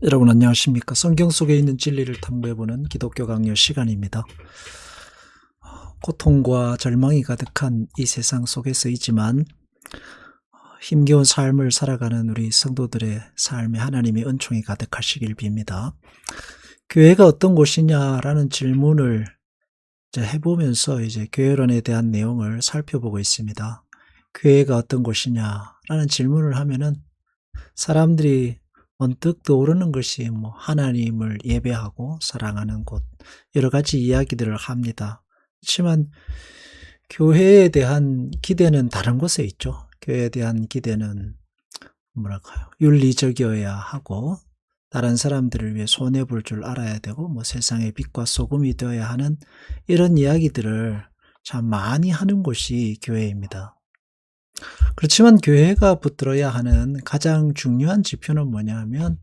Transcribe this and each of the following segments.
여러분 안녕하십니까? 성경 속에 있는 진리를 탐구해보는 기독교 강요 시간입니다. 고통과 절망이 가득한 이 세상 속에서이지만 힘겨운 삶을 살아가는 우리 성도들의 삶에 하나님의 은총이 가득하시길 빕니다. 교회가 어떤 곳이냐라는 질문을 해보면서 교회론에 대한 내용을 살펴보고 있습니다. 교회가 어떤 곳이냐라는 질문을 하면은 사람들이 언뜻 떠오르는 것이 하나님을 예배하고 사랑하는 곳, 여러 가지 이야기들을 합니다. 그렇지만 교회에 대한 기대는 다른 곳에 있죠. 교회에 대한 기대는 윤리적이어야 하고 다른 사람들을 위해 손해볼 줄 알아야 되고 세상의 빛과 소금이 되어야 하는 이런 이야기들을 참 많이 하는 곳이 교회입니다. 그렇지만 교회가 붙들어야 하는 가장 중요한 지표는 뭐냐 하면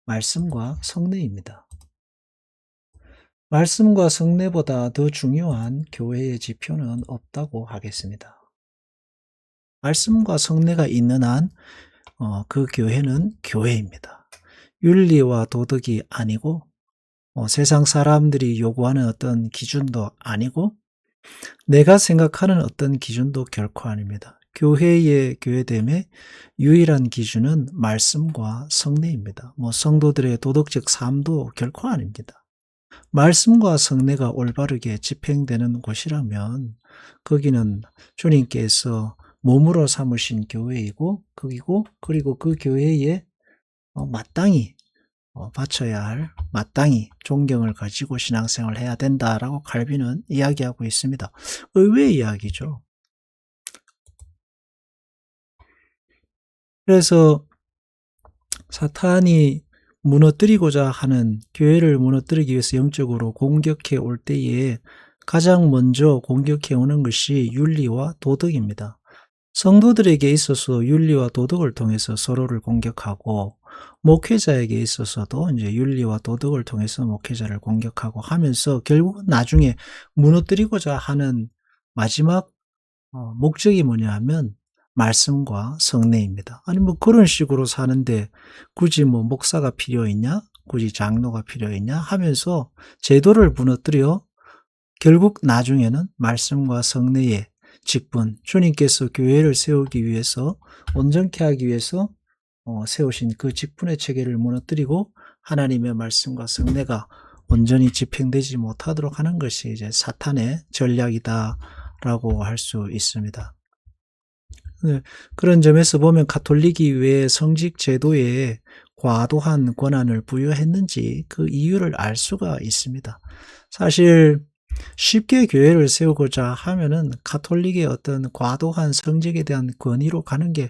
말씀과 성례입니다. 말씀과 성례보다 더 중요한 교회의 지표는 없다고 하겠습니다. 말씀과 성례가 있는 한 그 교회는 교회입니다. 윤리와 도덕이 아니고 세상 사람들이 요구하는 어떤 기준도 아니고 내가 생각하는 어떤 기준도 결코 아닙니다. 교회의 교회됨의 유일한 기준은 말씀과 성례입니다. 성도들의 도덕적 삶도 결코 아닙니다. 말씀과 성례가 올바르게 집행되는 곳이라면 거기는 주님께서 몸으로 삼으신 교회이고 그리고 그 교회에 마땅히 바쳐야 할 마땅히 존경을 가지고 신앙생활을 해야 된다라고 칼빈은 이야기하고 있습니다. 의외의 이야기죠. 그래서 사탄이 무너뜨리고자 하는 교회를 무너뜨리기 위해서 영적으로 공격해 올 때에 가장 먼저 공격해 오는 것이 윤리와 도덕입니다. 성도들에게 있어서 윤리와 도덕을 통해서 서로를 공격하고 목회자에게 있어서도 윤리와 도덕을 통해서 목회자를 공격하고 하면서 결국은 나중에 무너뜨리고자 하는 마지막 목적이 뭐냐 하면 말씀과 성례입니다. 아니 그런 식으로 사는데 굳이 목사가 필요 있냐? 굳이 장로가 필요 있냐? 하면서 제도를 무너뜨려 결국 나중에는 말씀과 성례의 직분, 주님께서 교회를 세우기 위해서 온전케 하기 위해서 세우신 그 직분의 체계를 무너뜨리고 하나님의 말씀과 성례가 온전히 집행되지 못하도록 하는 것이 사탄의 전략이다라고 할 수 있습니다. 네, 그런 점에서 보면 가톨릭이 왜 성직 제도에 과도한 권한을 부여했는지 그 이유를 알 수가 있습니다. 사실 쉽게 교회를 세우고자 하면은 가톨릭의 어떤 과도한 성직에 대한 권위로 가는 게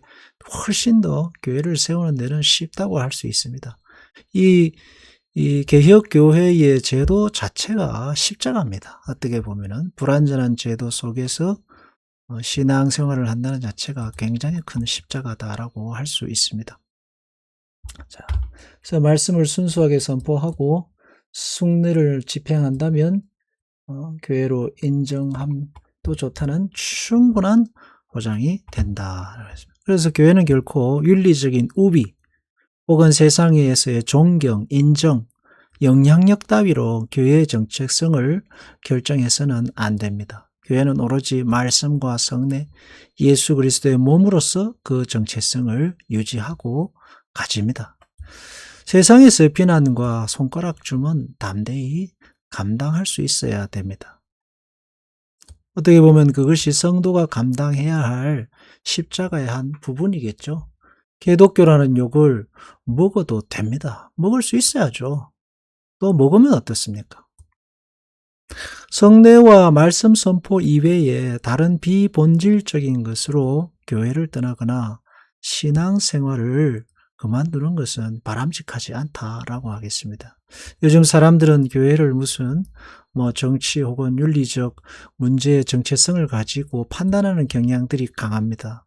훨씬 더 교회를 세우는 데는 쉽다고 할 수 있습니다. 이 개혁교회의 제도 자체가 십자가입니다. 어떻게 보면은 불완전한 제도 속에서 신앙생활을 한다는 자체가 굉장히 큰 십자가다라고 할 수 있습니다. 자, 그래서 말씀을 순수하게 선포하고 숭례를 집행한다면 교회로 인정함도 좋다는 충분한 보장이 된다. 그래서 교회는 결코 윤리적인 우비 혹은 세상에서의 존경, 인정, 영향력 따위로 교회의 정체성을 결정해서는 안 됩니다. 교회는 오로지 말씀과 성례, 예수 그리스도의 몸으로서 그 정체성을 유지하고 가집니다. 세상에서의 비난과 손가락춤은 담대히 감당할 수 있어야 됩니다. 어떻게 보면 그것이 성도가 감당해야 할 십자가의 한 부분이겠죠. 기독교라는 욕을 먹어도 됩니다. 먹을 수 있어야죠. 또 먹으면 어떻습니까? 성례와 말씀 선포 이외에 다른 비본질적인 것으로 교회를 떠나거나 신앙생활을 그만두는 것은 바람직하지 않다라고 하겠습니다. 요즘 사람들은 교회를 무슨 정치 혹은 윤리적 문제의 정체성을 가지고 판단하는 경향들이 강합니다.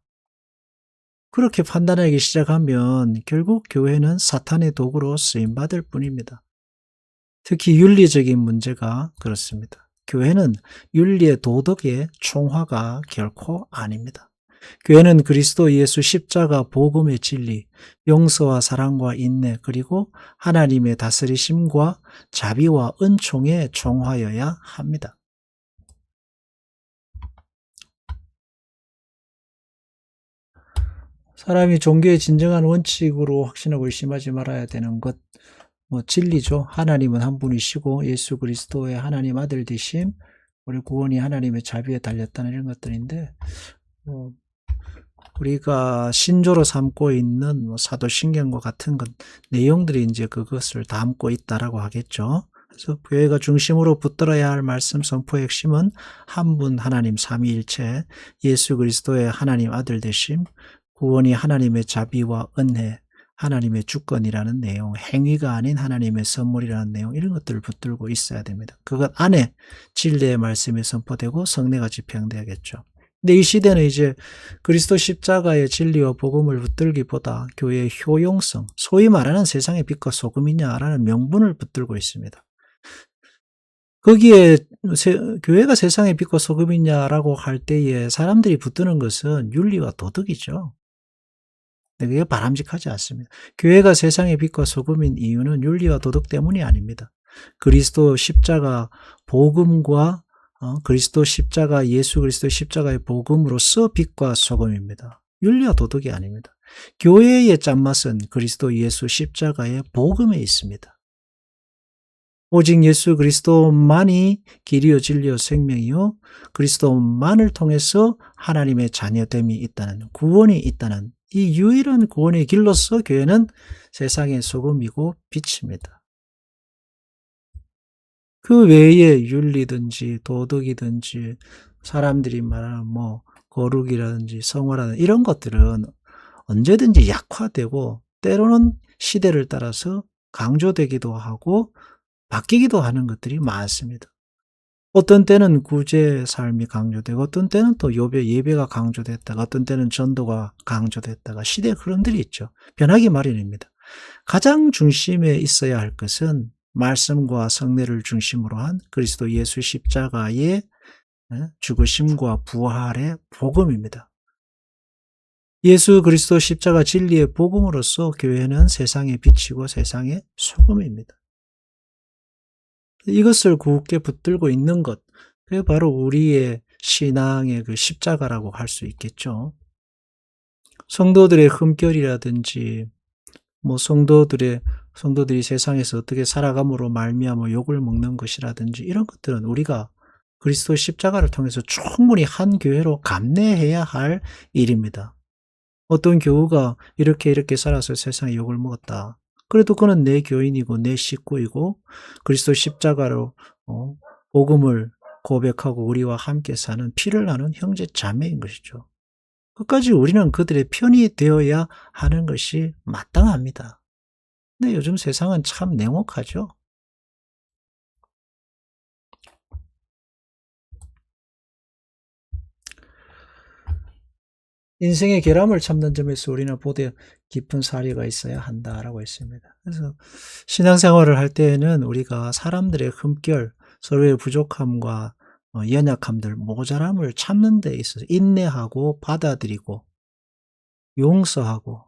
그렇게 판단하기 시작하면 결국 교회는 사탄의 도구로 쓰임받을 뿐입니다. 특히 윤리적인 문제가 그렇습니다. 교회는 윤리의 도덕의 총화가 결코 아닙니다. 교회는 그리스도 예수 십자가 복음의 진리, 용서와 사랑과 인내, 그리고 하나님의 다스리심과 자비와 은총에 종하여야 합니다. 사람이 종교의 진정한 원칙으로 확신하고 의심하지 말아야 되는 것, 진리죠. 하나님은 한 분이시고 예수 그리스도의 하나님 아들 되심, 우리 구원이 하나님의 자비에 달렸다는 이런 것들인데, 어, 우리가 신조로 삼고 있는 사도신경과 같은 것, 내용들이 이제 그것을 담고 있다라고 하겠죠. 그래서 교회가 중심으로 붙들어야 할 말씀 선포의 핵심은 한 분 하나님 삼위일체, 예수 그리스도의 하나님 아들 되심, 구원이 하나님의 자비와 은혜, 하나님의 주권이라는 내용, 행위가 아닌 하나님의 선물이라는 내용, 이런 것들을 붙들고 있어야 됩니다. 그것 안에 진리의 말씀이 선포되고 성례가 집행돼야겠죠. 근데 이 시대는 이제 그리스도 십자가의 진리와 복음을 붙들기보다 교회의 효용성, 소위 말하는 세상의 빛과 소금이냐라는 명분을 붙들고 있습니다. 거기에 교회가 세상의 빛과 소금이냐라고 할 때에 사람들이 붙드는 것은 윤리와 도덕이죠. 근데 그게 바람직하지 않습니다. 교회가 세상의 빛과 소금인 이유는 윤리와 도덕 때문이 아닙니다. 그리스도 십자가 복음과 그리스도 십자가, 예수 그리스도 십자가의 복음으로서 빛과 소금입니다. 윤리와 도덕이 아닙니다. 교회의 짠맛은 그리스도 예수 십자가의 복음에 있습니다. 오직 예수 그리스도만이 길이요 진리요 생명이요 그리스도만을 통해서 하나님의 자녀됨이 있다는, 구원이 있다는 이 유일한 구원의 길로서 교회는 세상의 소금이고 빛입니다. 그 외에 윤리든지 도덕이든지 사람들이 말하는 거룩이라든지 성화라든지 이런 것들은 언제든지 약화되고 때로는 시대를 따라서 강조되기도 하고 바뀌기도 하는 것들이 많습니다. 어떤 때는 구제 삶이 강조되고 어떤 때는 또 예배가 강조됐다가 어떤 때는 전도가 강조됐다가 시대의 흐름들이 있죠. 변하기 마련입니다. 가장 중심에 있어야 할 것은 말씀과 성례를 중심으로 한 그리스도 예수 십자가의 죽으심과 부활의 복음입니다. 예수 그리스도 십자가 진리의 복음으로서 교회는 세상의 빛이고 세상의 소금입니다. 이것을 굳게 붙들고 있는 것, 그게 바로 우리의 신앙의 그 십자가라고 할 수 있겠죠. 성도들의 흠결이라든지 성도들이 세상에서 어떻게 살아감으로 말미암아 욕을 먹는 것이라든지 이런 것들은 우리가 그리스도 십자가를 통해서 충분히 한 교회로 감내해야 할 일입니다. 어떤 교우가 이렇게 살아서 세상에 욕을 먹었다. 그래도 그는 내 교인이고 내 식구이고 그리스도 십자가로 복음을 고백하고 우리와 함께 사는 피를 나눈 형제 자매인 것이죠. 끝까지 우리는 그들의 편이 되어야 하는 것이 마땅합니다. 근데 요즘 세상은 참 냉혹하죠. 인생의 결함을 참는 점에서 우리는 보다 깊은 사리가 있어야 한다라고 했습니다. 그래서 신앙생활을 할 때에는 우리가 사람들의 흠결, 서로의 부족함과 연약함들, 모자람을 참는 데 있어서 인내하고 받아들이고 용서하고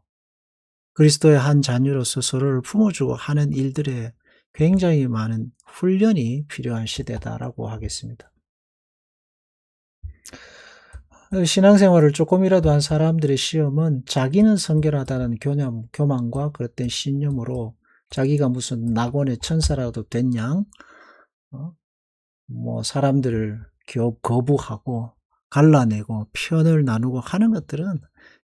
그리스도의 한 자녀로서 서로를 품어주고 하는 일들에 굉장히 많은 훈련이 필요한 시대다라고 하겠습니다. 신앙생활을 조금이라도 한 사람들의 시험은 자기는 성결하다는 교만과 그릇된 신념으로 자기가 무슨 낙원의 천사라도 된 양, 사람들을 거부하고 갈라내고 편을 나누고 하는 것들은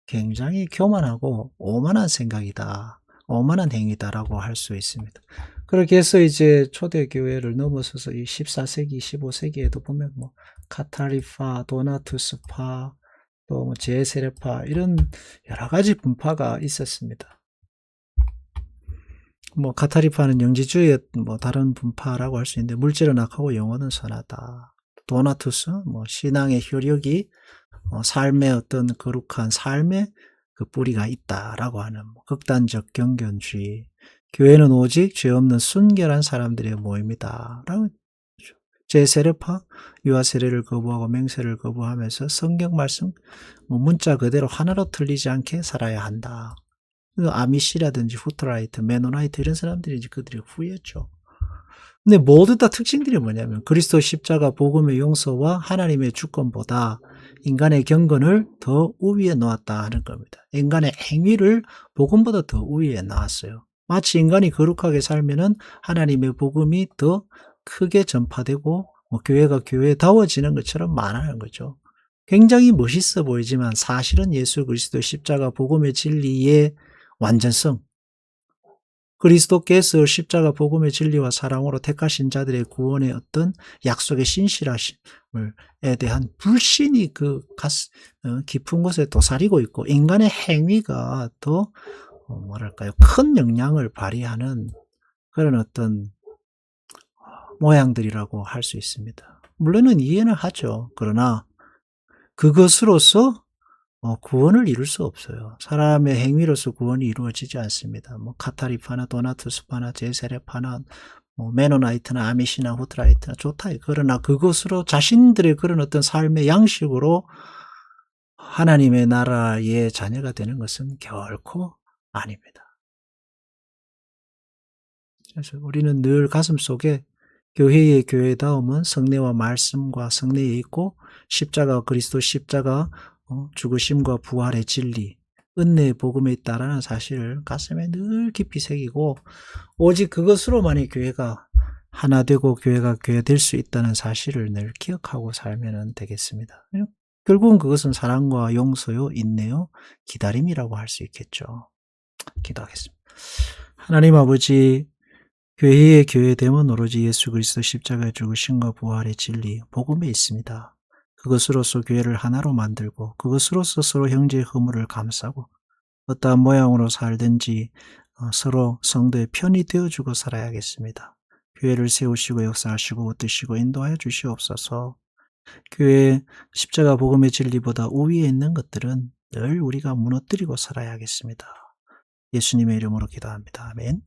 굉장히 교만하고 오만한 생각이다. 오만한 행위다라고 할 수 있습니다. 그렇게 해서 이제 초대교회를 넘어서서 이 14세기, 15세기에도 보면 카타리파, 도나투스파, 또 제세례파 이런 여러 가지 분파가 있었습니다. 카타리파는 영지주의의 다른 분파라고 할 수 있는데 물질은 악하고 영혼은 선하다. 도나투스, 신앙의 효력이 삶의 어떤 거룩한 삶의 그 뿌리가 있다라고 하는 극단적 경건주의. 교회는 오직 죄 없는 순결한 사람들의 모임이다. 라고 제세례파, 유아 세례를 거부하고 맹세를 거부하면서 성경 말씀 문자 그대로 하나로 틀리지 않게 살아야 한다. 아미시라든지 후트라이트, 메노나이트 이런 사람들이 이제 그들의 후예죠. 근데 모두 다 특징들이 뭐냐면 그리스도 십자가 복음의 용서와 하나님의 주권보다 인간의 경건을 더 우위에 놓았다 하는 겁니다. 인간의 행위를 복음보다 더 우위에 놓았어요. 마치 인간이 거룩하게 살면은 하나님의 복음이 더 크게 전파되고 교회가 교회다워지는 것처럼 말하는 거죠. 굉장히 멋있어 보이지만 사실은 예수 그리스도 십자가 복음의 진리의 완전성, 그리스도께서 십자가 복음의 진리와 사랑으로 택하신 자들의 구원의 어떤 약속의 신실하심에 대한 불신이 깊은 곳에 도사리고 있고 인간의 행위가 더 뭐랄까요, 큰 영향을 발휘하는 그런 어떤 모양들이라고 할 수 있습니다. 물론은 이해는 하죠. 그러나 그것으로서 구원을 이룰 수 없어요. 사람의 행위로서 구원이 이루어지지 않습니다. 카타리파나 도나투스파나 제세례파나 메노나이트나 아미시나 후트라이트나 좋다. 그러나 그것으로 자신들의 그런 어떤 삶의 양식으로 하나님의 나라의 자녀가 되는 것은 결코 아닙니다. 그래서 우리는 늘 가슴속에 교회의 교회다움은 성례와 말씀과 성례에 있고 십자가, 그리스도 십자가 죽으심과 부활의 진리, 은혜의 복음에 있다라는 사실을 가슴에 늘 깊이 새기고 오직 그것으로만이 교회가 하나 되고 교회가 교회 될 수 있다는 사실을 늘 기억하고 살면 되겠습니다. 결국은 그것은 사랑과 용서요, 인내요, 기다림이라고 할 수 있겠죠. 기도하겠습니다. 하나님 아버지, 교회의 교회됨은 오로지 예수 그리스도 십자가의 죽으심과 부활의 진리, 복음에 있습니다. 그것으로서 교회를 하나로 만들고 그것으로서 서로 형제의 허물을 감싸고 어떠한 모양으로 살든지 서로 성도의 편이 되어주고 살아야겠습니다. 교회를 세우시고 역사하시고 얻으시고 인도하여 주시옵소서. 교회 십자가 복음의 진리보다 우위에 있는 것들은 늘 우리가 무너뜨리고 살아야겠습니다. 예수님의 이름으로 기도합니다. 아멘.